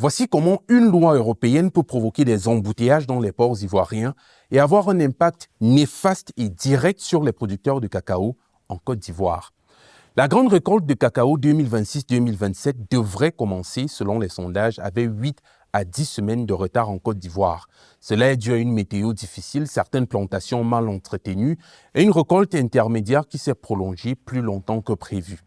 Voici comment une loi européenne peut provoquer des embouteillages dans les ports ivoiriens et avoir un impact néfaste et direct sur les producteurs de cacao en Côte d'Ivoire. La grande récolte de cacao 2026-2027 devrait commencer, selon les sondages, avec 8 à 10 semaines de retard en Côte d'Ivoire. Cela est dû à une météo difficile, certaines plantations mal entretenues et une récolte intermédiaire qui s'est prolongée plus longtemps que prévu.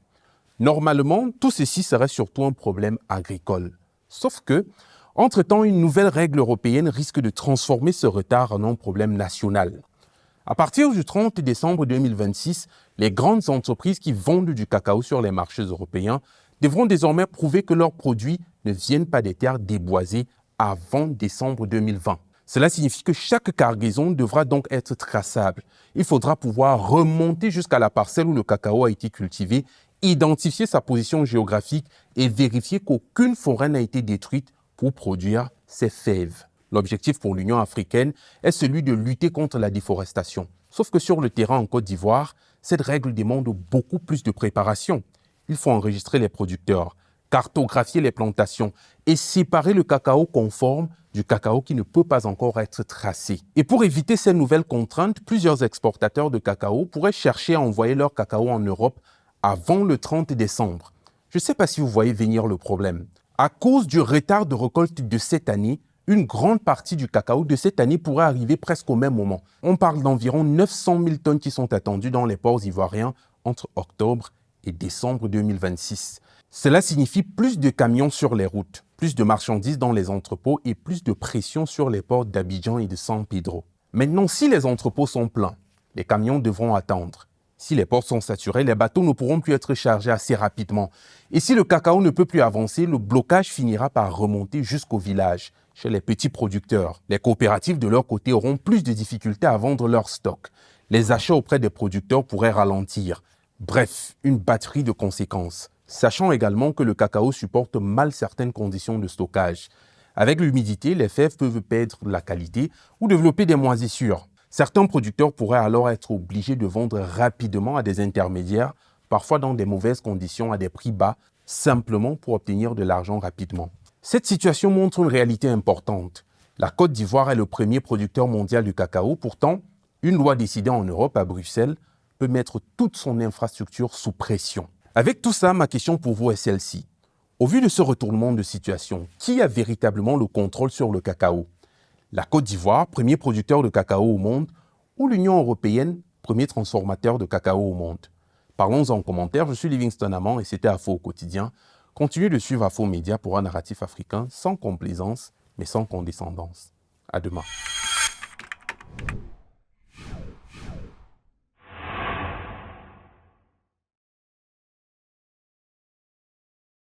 Normalement, tout ceci serait surtout un problème agricole. Sauf que, entre-temps, une nouvelle règle européenne risque de transformer ce retard en un problème national. À partir du 30 décembre 2026, les grandes entreprises qui vendent du cacao sur les marchés européens devront désormais prouver que leurs produits ne viennent pas des terres déboisées avant décembre 2020. Cela signifie que chaque cargaison devra donc être traçable. Il faudra pouvoir remonter jusqu'à la parcelle où le cacao a été cultivé, identifier sa position géographique et vérifier qu'aucune forêt n'a été détruite pour produire ces fèves. L'objectif pour l'Union africaine est celui de lutter contre la déforestation. Sauf que sur le terrain en Côte d'Ivoire, cette règle demande beaucoup plus de préparation. Il faut enregistrer les producteurs, cartographier les plantations et séparer le cacao conforme du cacao qui ne peut pas encore être tracé. Et pour éviter ces nouvelles contraintes, plusieurs exportateurs de cacao pourraient chercher à envoyer leur cacao en Europe avant le 30 décembre. Je ne sais pas si vous voyez venir le problème. À cause du retard de récolte de cette année, une grande partie du cacao de cette année pourrait arriver presque au même moment. On parle d'environ 900 000 tonnes qui sont attendues dans les ports ivoiriens entre octobre et décembre 2026. Cela signifie plus de camions sur les routes, plus de marchandises dans les entrepôts et plus de pression sur les ports d'Abidjan et de San Pedro. Maintenant, si les entrepôts sont pleins, les camions devront attendre. Si les ports sont saturés, les bateaux ne pourront plus être chargés assez rapidement. Et si le cacao ne peut plus avancer, le blocage finira par remonter jusqu'au village, chez les petits producteurs. Les coopératives, de leur côté, auront plus de difficultés à vendre leur stock. Les achats auprès des producteurs pourraient ralentir. Bref, une batterie de conséquences. Sachant également que le cacao supporte mal certaines conditions de stockage. Avec l'humidité, les fèves peuvent perdre la qualité ou développer des moisissures. Certains producteurs pourraient alors être obligés de vendre rapidement à des intermédiaires, parfois dans des mauvaises conditions à des prix bas, simplement pour obtenir de l'argent rapidement. Cette situation montre une réalité importante. La Côte d'Ivoire est le premier producteur mondial de cacao. Pourtant, une loi décidée en Europe, à Bruxelles, peut mettre toute son infrastructure sous pression. Avec tout ça, ma question pour vous est celle-ci. Au vu de ce retournement de situation, qui a véritablement le contrôle sur le cacao ? La Côte d'Ivoire, premier producteur de cacao au monde, ou l'Union européenne, premier transformateur de cacao au monde? Parlons en commentaire. Je suis Livingston Amand et c'était Afo au quotidien. Continuez de suivre Afo Média pour un narratif africain sans complaisance, mais sans condescendance. À demain.